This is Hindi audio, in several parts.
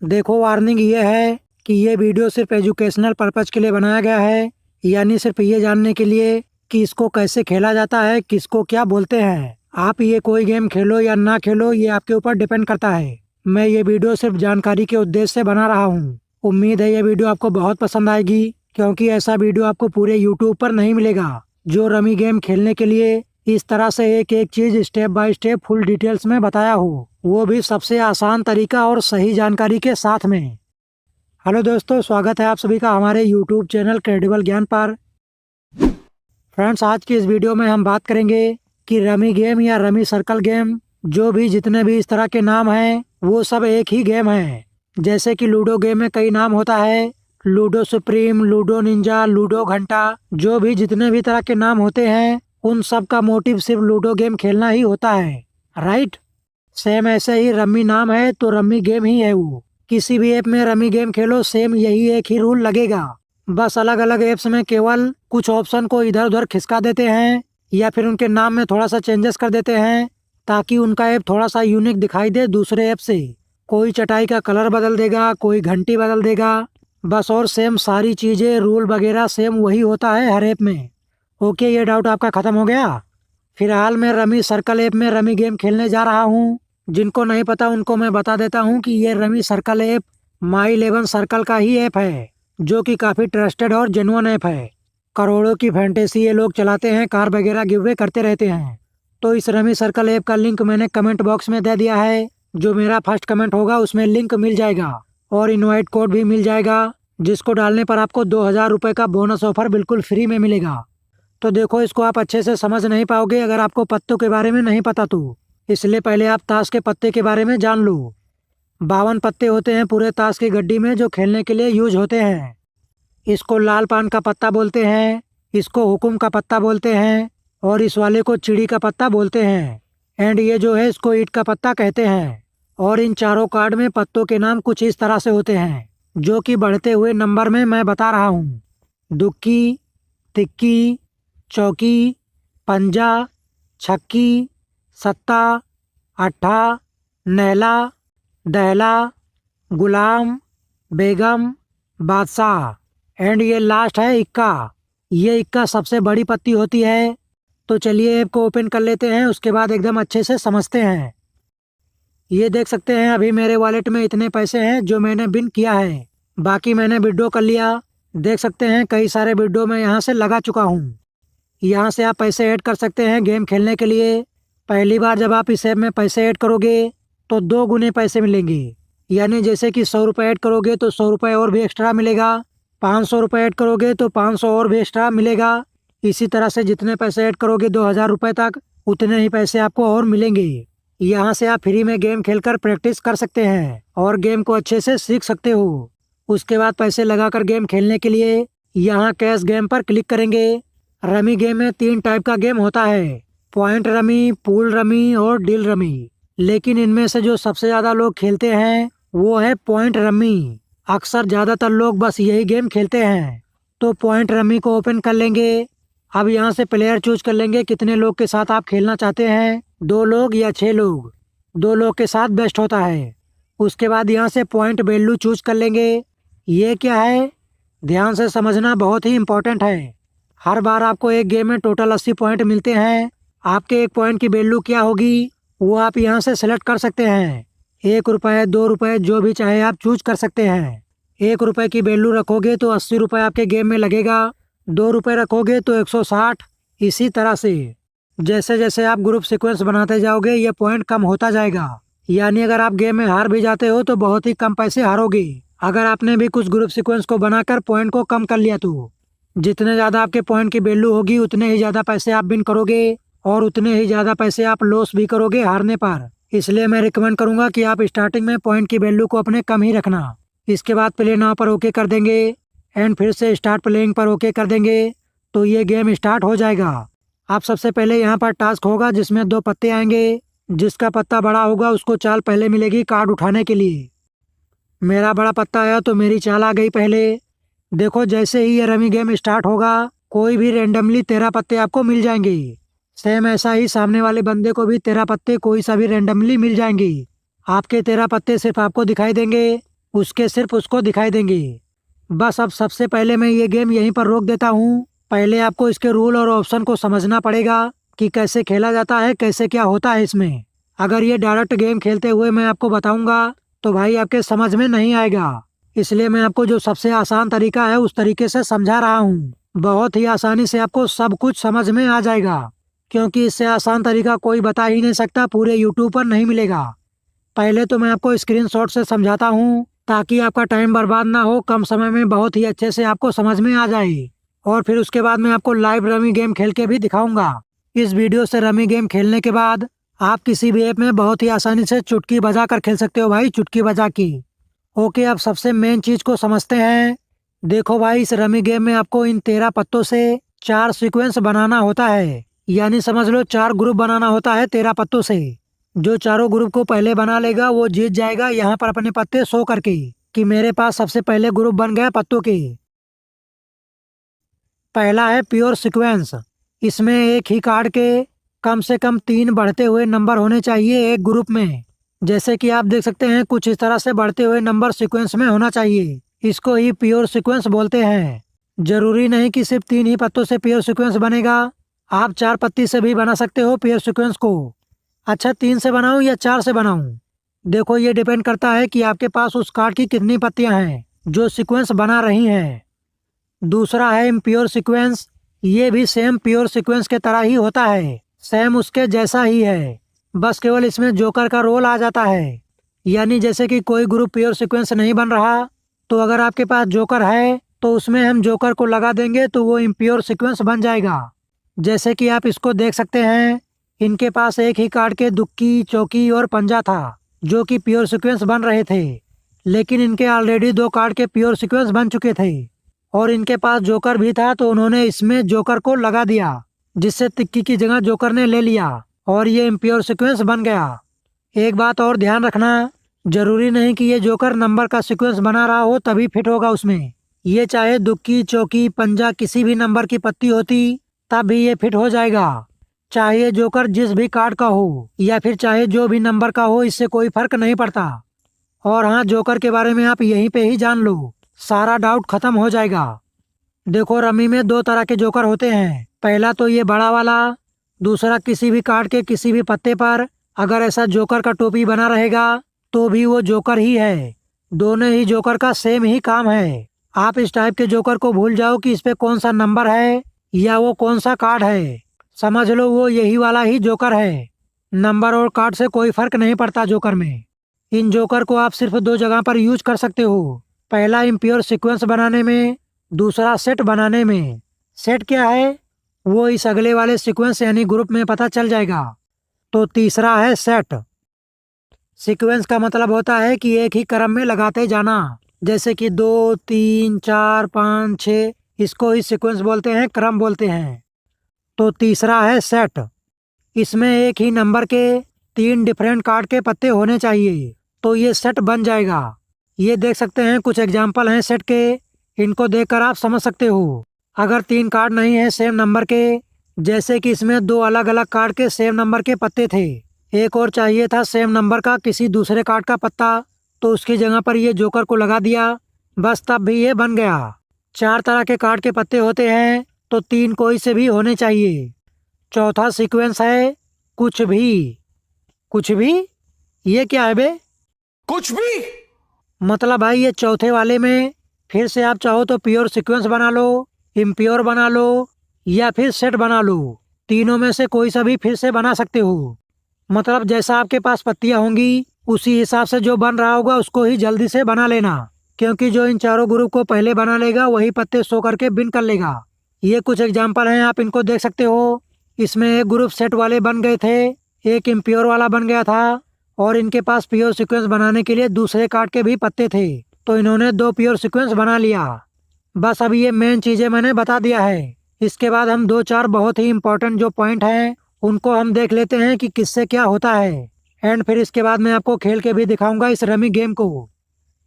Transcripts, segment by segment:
देखो, वार्निंग ये है कि ये वीडियो सिर्फ एजुकेशनल पर्पज के लिए बनाया गया है, यानी सिर्फ ये जानने के लिए कि इसको कैसे खेला जाता है, किसको क्या बोलते हैं। आप ये कोई गेम खेलो या ना खेलो, ये आपके ऊपर डिपेंड करता है। मैं ये वीडियो सिर्फ जानकारी के उद्देश्य से बना रहा हूँ। उम्मीद है ये वीडियो आपको बहुत पसंद आएगी, क्योंकि ऐसा वीडियो आपको पूरे यूट्यूब पर नहीं मिलेगा जो रमी गेम खेलने के लिए इस तरह से एक एक चीज step by step full details में बताया हो, वो भी सबसे आसान तरीका और सही जानकारी के साथ में। हेलो दोस्तों, स्वागत है आप सभी का हमारे यूट्यूब चैनल क्रेडिबल ज्ञान पर। फ्रेंड्स, आज की इस वीडियो में हम बात करेंगे कि रमी गेम या रमी सर्कल गेम, जो भी जितने भी इस तरह के नाम हैं वो सब एक ही गेम है। जैसे कि लूडो गेम में कई नाम होता है, ludo supreme, ludo Ninja, ludo घंटा, जो भी जितने भी तरह के नाम होते हैं उन सब का मोटिव सिर्फ लूडो गेम खेलना ही होता है, राइट। सेम ऐसे ही रमी नाम है तो रमी गेम ही है वो। किसी भी ऐप में रमी गेम खेलो, सेम यही एक ही रूल लगेगा। बस अलग अलग ऐप्स में केवल कुछ ऑप्शन को इधर उधर खिसका देते हैं या फिर उनके नाम में थोड़ा सा चेंजेस कर देते हैं ताकि उनका ऐप थोड़ा सा यूनिक दिखाई दे दूसरे ऐप से। कोई चटाई का कलर बदल देगा, कोई घंटी बदल देगा, बस। और सेम सारी चीजें, रूल वगैरह सेम वही होता है हर ऐप में। ओके, ये डाउट आपका खत्म हो गया। फिलहाल मैं रमी सर्कल ऐप में रमी गेम खेलने जा रहा हूँ। जिनको नहीं पता उनको मैं बता देता हूँ कि ये रमी सर्कल ऐप माई 11 सर्कल का ही ऐप है, जो कि काफ़ी ट्रस्टेड और जेन्युइन ऐप है। करोड़ों की फैंटेसी ये लोग चलाते हैं, कार वगैरह गिव अवे करते रहते हैं। तो इस रमी सर्कल ऐप का लिंक मैंने कमेंट बॉक्स में दे दिया है। जो मेरा फर्स्ट कमेंट होगा उसमें लिंक मिल जाएगा और इनवाइट कोड भी मिल जाएगा, जिसको डालने पर आपको 2000 रुपये का बोनस ऑफर बिल्कुल फ्री में मिलेगा। तो देखो, इसको आप अच्छे से समझ नहीं पाओगे अगर आपको पत्तों के बारे में नहीं पता तो, इसलिए पहले आप ताश के पत्ते के बारे में जान लो। 52 पत्ते होते हैं पूरे ताश की गड्डी में, जो खेलने के लिए यूज होते हैं। इसको लाल पान का पत्ता बोलते हैं, इसको हुकुम का पत्ता बोलते हैं, और इस वाले को चिड़ी का पत्ता बोलते हैं, एंड ये जो है इसको ईंट का पत्ता कहते हैं। और इन चारों कार्ड में पत्तों के नाम कुछ इस तरह से होते हैं, जो कि बढ़ते हुए नंबर में मैं बता रहा हूँ। दुक्की, तिक्की, चौकी, पंजा, छक्की, सत्ता, अट्ठा, नैला, दहला, गुलाम, बेगम, बादशाह, एंड ये लास्ट है इक्का। ये इक्का सबसे बड़ी पत्ती होती है। तो चलिए ऐप को ओपन कर लेते हैं, उसके बाद एकदम अच्छे से समझते हैं। ये देख सकते हैं अभी मेरे वॉलेट में इतने पैसे हैं जो मैंने बिन किया है, बाकी मैंने विड्रॉ कर लिया। देख सकते हैं कई सारे विड्रॉ मैं यहाँ से लगा चुका हूँ। यहाँ से आप पैसे ऐड कर सकते हैं गेम खेलने के लिए। पहली बार जब आप इस ऐप में पैसे ऐड करोगे तो 2 गुने पैसे मिलेंगे, यानी जैसे कि 100 रुपये ऐड करोगे तो 100 रुपये और भी एक्स्ट्रा मिलेगा। 500 रुपये ऐड करोगे तो 500 और भी एक्स्ट्रा मिलेगा। इसी तरह से जितने पैसे ऐड करोगे 2000 रुपये तक, उतने ही पैसे आपको और मिलेंगे। यहाँ से आप फ्री में गेम खेलकर प्रैक्टिस कर सकते हैं और गेम को अच्छे से सीख सकते हो। उसके बाद पैसे लगाकर गेम खेलने के लिए यहाँ कैश गेम पर क्लिक करेंगे। रमी गेम में 3 टाइप का गेम होता है, पॉइंट रमी, पूल रमी और डील रमी। लेकिन इनमें से जो सबसे ज़्यादा लोग खेलते हैं वो है पॉइंट रमी। अक्सर ज़्यादातर लोग बस यही गेम खेलते हैं। तो पॉइंट रमी को ओपन कर लेंगे। अब यहाँ से प्लेयर चूज कर लेंगे कितने लोग के साथ आप खेलना चाहते हैं, 2 लोग या 6 लोग। 2 लोग के साथ बेस्ट होता है। उसके बाद यहाँ से पॉइंट वैल्यू चूज कर लेंगे। ये क्या है, ध्यान से समझना, बहुत ही इम्पोर्टेंट है। हर बार आपको एक गेम में टोटल 80 पॉइंट मिलते हैं। आपके एक पॉइंट की वैल्यू क्या होगी वो आप यहाँ से सेलेक्ट कर सकते हैं। 1 रुपये, 2 रुपये, जो भी चाहे आप चूज कर सकते हैं। 1 रुपये की वैल्यू रखोगे तो 80 रुपये आपके गेम में लगेगा। 2 रुपये रखोगे तो 160। इसी तरह से जैसे जैसे आप ग्रुप सीक्वेंस बनाते जाओगे ये पॉइंट कम होता जाएगा। यानी अगर आप गेम में हार भी जाते हो तो बहुत ही कम पैसे हारोगे। अगर आपने भी कुछ ग्रुप सीक्वेंस को बनाकर पॉइंट को कम कर लिया तो जितने ज़्यादा आपके पॉइंट की वैल्यू होगी उतने ही ज़्यादा पैसे आप विन करोगे और उतने ही ज़्यादा पैसे आप लॉस भी करोगे हारने पर। इसलिए मैं रिकमेंड करूंगा कि आप स्टार्टिंग में पॉइंट की वैल्यू को अपने कम ही रखना। इसके बाद प्ले नाउ पर ओके कर देंगे एंड फिर से स्टार्ट प्लेइंग पर ओके कर देंगे तो ये गेम स्टार्ट हो जाएगा। आप सबसे पहले यहाँ पर टास्क होगा जिसमें 2 पत्ते आएंगे। जिसका पत्ता बड़ा होगा उसको चाल पहले मिलेगी कार्ड उठाने के लिए। मेरा बड़ा पत्ता आया तो मेरी चाल आ गई पहले। देखो, जैसे ही ये रमी गेम स्टार्ट होगा कोई भी रेंडमली 13 पत्ते आपको मिल जाएंगे। सेम ऐसा ही सामने वाले बंदे को भी 13 पत्ते कोई सा भी रेंडमली मिल जाएंगे। आपके 13 पत्ते सिर्फ आपको दिखाई देंगे उसके सिर्फ उसको दिखाई देंगे। बस अब सबसे पहले मैं ये गेम यहीं पर रोक देता हूँ। पहले आपको इसके रूल और ऑप्शन को समझना पड़ेगा कि कैसे खेला जाता है, कैसे क्या होता है इसमें। अगर ये डायरेक्ट गेम खेलते हुए मैं आपको बताऊंगा तो भाई आपके समझ में नहीं आएगा। इसलिए मैं आपको जो सबसे आसान तरीका है उस तरीके से समझा रहा हूँ। बहुत ही आसानी से आपको सब कुछ समझ में आ जाएगा, क्योंकि इससे आसान तरीका कोई बता ही नहीं सकता, पूरे यूट्यूब पर नहीं मिलेगा। पहले तो मैं आपको स्क्रीनशॉट से समझाता हूँ ताकि आपका टाइम बर्बाद ना हो, कम समय में बहुत ही अच्छे से आपको समझ में आ जाए। और फिर उसके बाद मैं आपको लाइव रमी गेम खेल के भी दिखाऊंगा। इस वीडियो से रमी गेम खेलने के बाद आप किसी भी ऐप में बहुत ही आसानी से चुटकी बजा कर खेल सकते हो भाई, चुटकी बजा की। ओके, अब सबसे मेन चीज को समझते हैं। देखो भाई, इस रमी गेम में आपको इन 13 पत्तों से 4 सीक्वेंस बनाना होता है, यानी समझ लो 4 ग्रुप बनाना होता है 13 पत्तों से। जो चारों ग्रुप को पहले बना लेगा वो जीत जाएगा। यहाँ पर अपने पत्ते शो करके कि मेरे पास सबसे पहले ग्रुप बन गया पत्तों के। पहला है प्योर सीक्वेंस। इसमें एक ही कार्ड के कम से कम 3 बढ़ते हुए नंबर होने चाहिए एक ग्रुप में। जैसे कि आप देख सकते हैं कुछ इस तरह से बढ़ते हुए नंबर सीक्वेंस में होना चाहिए। इसको ही प्योर सीक्वेंस बोलते हैं। जरूरी नहीं कि सिर्फ 3 ही पत्तों से प्योर सीक्वेंस बनेगा, आप 4 पत्ती से भी बना सकते हो प्योर सीक्वेंस को। अच्छा, 3 से बनाऊं या 4 से बनाऊं? देखो, ये डिपेंड करता है कि आपके पास उस कार्ड की कितनी पत्तियां हैं जो सीक्वेंस बना रही हैं। दूसरा है इम्प्योर सीक्वेंस। ये भी सेम प्योर सीक्वेंस के तरह ही होता है, सेम उसके जैसा ही है, बस केवल इसमें जोकर का रोल आ जाता है। यानी जैसे कि कोई ग्रुप प्योर सीक्वेंस नहीं बन रहा, तो अगर आपके पास जोकर है तो उसमें हम जोकर को लगा देंगे तो वो इम्प्योर सीक्वेंस बन जाएगा। जैसे कि आप इसको देख सकते हैं, इनके पास एक ही कार्ड के दुक्की, चौकी और पंजा था जो कि प्योर सीक्वेंस बन रहे थे, लेकिन इनके ऑलरेडी 2 कार्ड के प्योर सीक्वेंस बन चुके थे और इनके पास जोकर भी था, तो उन्होंने इसमें जोकर को लगा दिया, जिससे तिक्की की जगह जोकर ने ले लिया और ये इम्प्योर सीक्वेंस बन गया। एक बात और ध्यान रखना, जरूरी नहीं कि ये जोकर नंबर का सीक्वेंस बना रहा हो तभी फिट होगा उसमें। ये चाहे दुक्की, चौकी, पंजा किसी भी नंबर की पत्ती होती तब भी ये फिट हो जाएगा। चाहे जोकर जिस भी कार्ड का हो या फिर चाहे जो भी नंबर का हो, इससे कोई फर्क नहीं पड़ता। और हाँ, जोकर के बारे में आप यहीं पे ही जान लो, सारा डाउट खत्म हो जाएगा। देखो, रमी में 2 तरह के जोकर होते हैं। पहला तो ये बड़ा वाला, दूसरा किसी भी कार्ड के किसी भी पत्ते पर अगर ऐसा जोकर का टोपी बना रहेगा तो भी वो जोकर ही है। दोनों ही जोकर का सेम ही काम है। आप इस टाइप के जोकर को भूल जाओ कि इस पे कौन सा नंबर है या वो कौन सा कार्ड है, समझ लो वो यही वाला ही जोकर है। नंबर और कार्ड से कोई फर्क नहीं पड़ता जोकर में। इन जोकर को आप सिर्फ 2 जगह पर यूज कर सकते हो, पहला इम्प्योर सीक्वेंस बनाने में, दूसरा सेट बनाने में। सेट क्या है वो इस अगले वाले सीक्वेंस यानी ग्रुप में पता चल जाएगा। तो तीसरा है सेट। सीक्वेंस का मतलब होता है कि एक ही क्रम में लगाते जाना, जैसे कि 2, 3, 4, 5, 6, इसको ही सीक्वेंस बोलते हैं, क्रम बोलते हैं। तो तीसरा है सेट। इसमें एक ही नंबर के 3 डिफरेंट कार्ड के पत्ते होने चाहिए, तो ये सेट बन जाएगा। ये देख सकते हैं कुछ एग्जाम्पल हैं सेट के, इनको देखकर आप समझ सकते हो। अगर 3 कार्ड नहीं है सेम नंबर के, जैसे कि इसमें 2 अलग अलग कार्ड के सेम नंबर के पत्ते थे, एक और चाहिए था सेम नंबर का किसी दूसरे कार्ड का पत्ता, तो उसकी जगह पर ये जोकर को लगा दिया, बस तब भी ये बन गया। 4 तरह के कार्ड के पत्ते होते हैं तो 3 कोई से भी होने चाहिए। चौथा सीक्वेंस है कुछ भी। कुछ भी ये क्या है बे? कुछ भी मतलब भाई ये चौथे वाले में फिर से आप चाहो तो प्योर सीक्वेंस बना लो, इम्प्योर बना लो या फिर सेट बना लो। तीनों में से कोई सा भी फिर से बना सकते हो। मतलब जैसा आपके पास पत्तियां होंगी उसी हिसाब से जो बन रहा होगा उसको ही जल्दी से बना लेना, क्योंकि जो इन चारों ग्रुप को पहले बना लेगा वही पत्ते शो करके बिन कर लेगा। ये कुछ एग्जाम्पल हैं, आप इनको देख सकते हो। इसमें एक ग्रुप सेट वाले बन गए थे, एक इम्प्योर वाला बन गया था और इनके पास प्योर सीक्वेंस बनाने के लिए दूसरे कार्ड के भी पत्ते थे, तो इन्होंने 2 प्योर सीक्वेंस बना लिया। बस अब ये मेन चीज़ें मैंने बता दिया है। इसके बाद हम 2-4 बहुत ही इंपॉर्टेंट जो पॉइंट हैं उनको हम देख लेते हैं कि किससे क्या होता है, एंड फिर इसके बाद मैं आपको खेल के भी दिखाऊंगा इस रमी गेम को।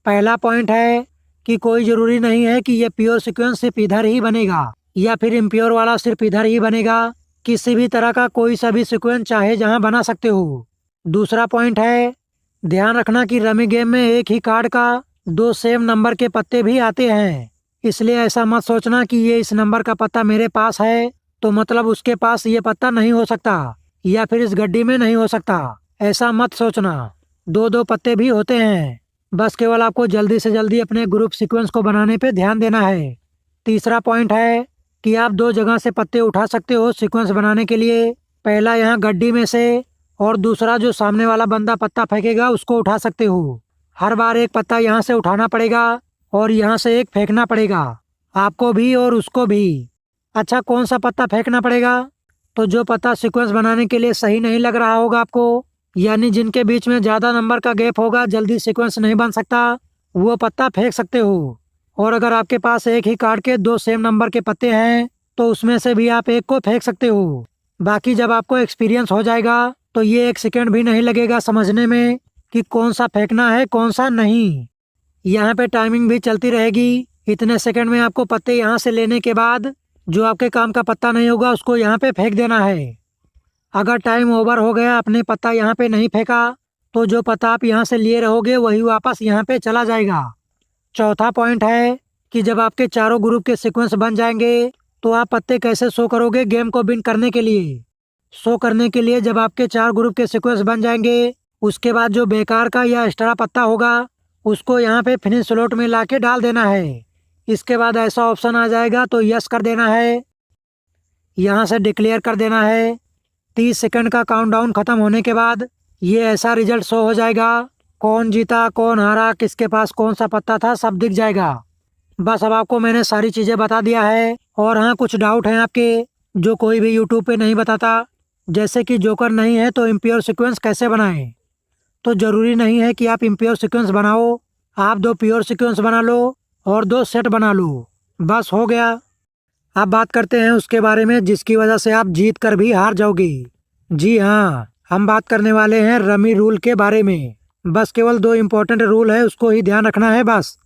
पहला पॉइंट है कि कोई ज़रूरी नहीं है कि ये प्योर सीक्वेंस सिर्फ इधर ही बनेगा या फिर इम्प्योर वाला सिर्फ इधर ही बनेगा। किसी भी तरह का कोई सा भी सीक्वेंस चाहे जहां बना सकते हो। दूसरा पॉइंट है, ध्यान रखना कि रमी गेम में एक ही कार्ड का दो सेम नंबर के पत्ते भी आते हैं। इसलिए ऐसा मत सोचना कि ये इस नंबर का पत्ता मेरे पास है तो मतलब उसके पास ये पत्ता नहीं हो सकता या फिर इस गड्डी में नहीं हो सकता। ऐसा मत सोचना, दो दो पत्ते भी होते हैं। बस केवल आपको जल्दी से जल्दी अपने ग्रुप सीक्वेंस को बनाने पे ध्यान देना है। तीसरा पॉइंट है कि आप दो जगह से पत्ते उठा सकते हो सीक्वेंस बनाने के लिए। पहला यहाँ गड्डी में से और दूसरा जो सामने वाला बंदा पत्ता फेंकेगा उसको उठा सकते हो। हर बार एक पत्ता यहाँ से उठाना पड़ेगा और यहाँ से एक फेंकना पड़ेगा, आपको भी और उसको भी। अच्छा, कौन सा पत्ता फेंकना पड़ेगा? तो जो पत्ता सीक्वेंस बनाने के लिए सही नहीं लग रहा होगा आपको, यानी जिनके बीच में ज़्यादा नंबर का गैप होगा, जल्दी सीक्वेंस नहीं बन सकता, वो पत्ता फेंक सकते हो। और अगर आपके पास एक ही कार्ड के दो सेम नंबर के पत्ते हैं तो उसमें से भी आप एक को फेंक सकते हो। बाकी जब आपको एक्सपीरियंस हो जाएगा तो ये एक सेकंड भी नहीं लगेगा समझने में कि कौन सा फेंकना है कौन सा नहीं। यहाँ पे टाइमिंग भी चलती रहेगी। इतने सेकंड में आपको पत्ते यहाँ से लेने के बाद जो आपके काम का पत्ता नहीं होगा उसको यहाँ पे फेंक देना है। अगर टाइम ओवर हो गया, आपने पत्ता यहाँ पे नहीं फेंका, तो जो पत्ता आप यहाँ से लिए रहोगे वही वापस यहाँ पे चला जाएगा। चौथा पॉइंट है कि जब आपके चारों ग्रुप के सीक्वेंस बन जाएंगे तो आप पत्ते कैसे शो करोगे गेम को विन करने के लिए। शो करने के लिए जब आपके चार ग्रुप के सीक्वेंस बन जाएंगे उसके बाद जो बेकार का या एक्स्ट्रा पत्ता होगा उसको यहाँ पे फिनिश स्लॉट में लाके डाल देना है। इसके बाद ऐसा ऑप्शन आ जाएगा तो यस कर देना है, यहाँ से डिक्लेयर कर देना है। 30 सेकंड का काउंटडाउन खत्म होने के बाद ये ऐसा रिजल्ट शो हो जाएगा, कौन जीता कौन हारा किसके पास कौन सा पत्ता था सब दिख जाएगा। बस अब आपको मैंने सारी चीज़ें बता दिया है। और हाँ, कुछ डाउट हैं आपके जो कोई भी यूट्यूब पे नहीं बताता, जैसे कि जोकर नहीं है तो इम्प्योर सीक्वेंस कैसे बनाएं। तो ज़रूरी नहीं है कि आप इम्प्योर सीक्वेंस बनाओ, आप दो प्योर सीक्वेंस बना लो और दो सेट बना लो, बस हो गया। अब बात करते हैं उसके बारे में जिसकी वजह से आप जीत कर भी हार जाओगे। जी हाँ, हम बात करने वाले हैं रमी रूल के बारे में। बस केवल दो इम्पोर्टेंट रूल है, उसको ही ध्यान रखना है बस।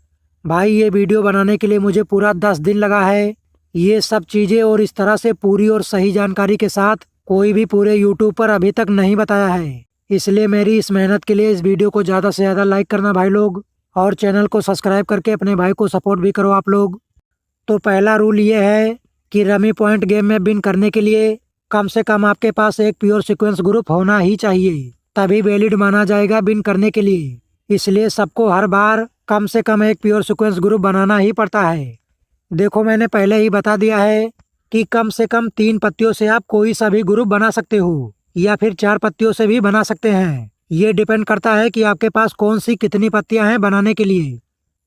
भाई ये वीडियो बनाने के लिए मुझे पूरा 10 दिन लगा है। ये सब चीज़ें और इस तरह से पूरी और सही जानकारी के साथ कोई भी पूरे यूट्यूब पर अभी तक नहीं बताया है। इसलिए मेरी इस मेहनत के लिए इस वीडियो को ज़्यादा से ज़्यादा लाइक करना भाई लोग, और चैनल को सब्सक्राइब करके अपने भाई को सपोर्ट भी करो आप लोग। तो पहला रूल ये है कि रमी पॉइंट गेम में विन करने के लिए कम से कम आपके पास एक प्योर सीक्वेंस ग्रुप होना ही चाहिए, तभी वैलिड माना जाएगा विन करने के लिए। इसलिए सबको हर बार कम से कम एक प्योर सीक्वेंस ग्रुप बनाना ही पड़ता है। देखो मैंने पहले ही बता दिया है कि कम से कम 3 पत्तियों से आप कोई सा भी ग्रुप बना सकते हो या फिर 4 पत्तियों से भी बना सकते हैं। ये डिपेंड करता है कि आपके पास कौन सी कितनी पत्तियां हैं बनाने के लिए।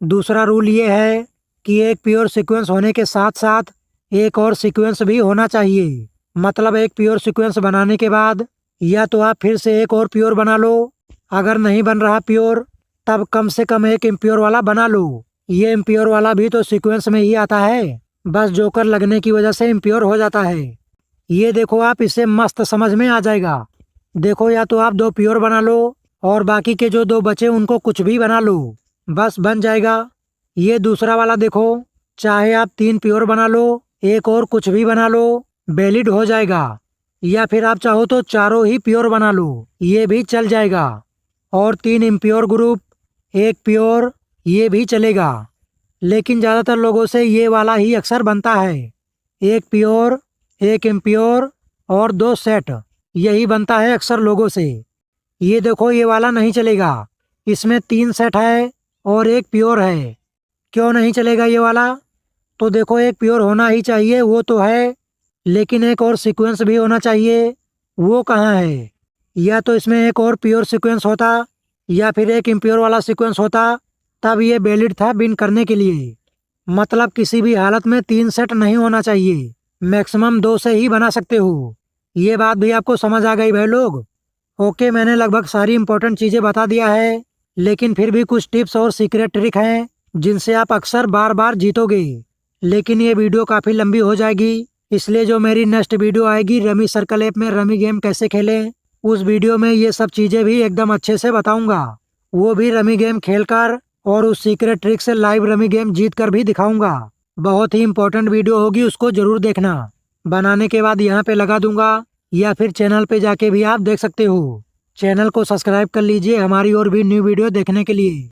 दूसरा रूल ये है कि एक प्योर सीक्वेंस होने के साथ साथ एक और सीक्वेंस भी होना चाहिए। मतलब एक प्योर सीक्वेंस बनाने के बाद या तो आप फिर से एक और प्योर बना लो, अगर नहीं बन रहा प्योर तब कम से कम एक इम्प्योर वाला बना लो। ये इम्प्योर वाला भी तो सीक्वेंस में ही आता है, बस जोकर लगने की वजह से इम्प्योर हो जाता है। ये देखो आप, इसे मस्त समझ में आ जाएगा। देखो या तो आप 2 प्योर बना लो और बाकी के जो 2 बचे उनको कुछ भी बना लो, बस बन जाएगा। ये दूसरा वाला देखो, चाहे आप 3 प्योर बना लो एक और कुछ भी बना लो, वैलिड हो जाएगा। या फिर आप चाहो तो चारों ही प्योर बना लो, ये भी चल जाएगा। और 3 इम्प्योर ग्रुप, 1 प्योर, ये भी चलेगा। लेकिन ज़्यादातर लोगों से ये वाला ही अक्सर बनता है, 1 प्योर 1 इम्प्योर और 2 सेट, यही बनता है अक्सर लोगों से। ये देखो ये वाला नहीं चलेगा, इसमें 3 सेट है और 1 प्योर है। क्यों नहीं चलेगा ये वाला? तो देखो एक प्योर होना ही चाहिए, वो तो है, लेकिन एक और सीक्वेंस भी होना चाहिए, वो कहाँ है? या तो इसमें एक और प्योर सीक्वेंस होता या फिर एक इम्प्योर वाला सीक्वेंस होता, तब ये वैलिड था विन करने के लिए। मतलब किसी भी हालत में 3 सेट नहीं होना चाहिए, मैक्सिमम 2 से ही बना सकते हो। ये बात भी आपको समझ आ गई भाई लोग? ओके, मैंने लगभग सारी इंपॉर्टेंट चीज़ें बता दिया है, लेकिन फिर भी कुछ टिप्स और सीक्रेट ट्रिक हैं जिनसे आप अक्सर बार बार जीतोगे। लेकिन ये वीडियो काफ़ी लंबी हो जाएगी, इसलिए जो मेरी नेक्स्ट वीडियो आएगी रमी सर्कल ऐप में रमी गेम कैसे खेलें, उस वीडियो में ये सब चीज़ें भी एकदम अच्छे से बताऊंगा। वो भी रमी गेम खेलकर और उस सीक्रेट ट्रिक से लाइव रमी गेम जीत कर भी दिखाऊंगा। बहुत ही इंपॉर्टेंट वीडियो होगी, उसको जरूर देखना। बनाने के बाद यहाँ पे लगा दूंगा या फिर चैनल पे जाके भी आप देख सकते हो। चैनल को सब्सक्राइब कर लीजिए हमारी और भी न्यू वीडियो देखने के लिए।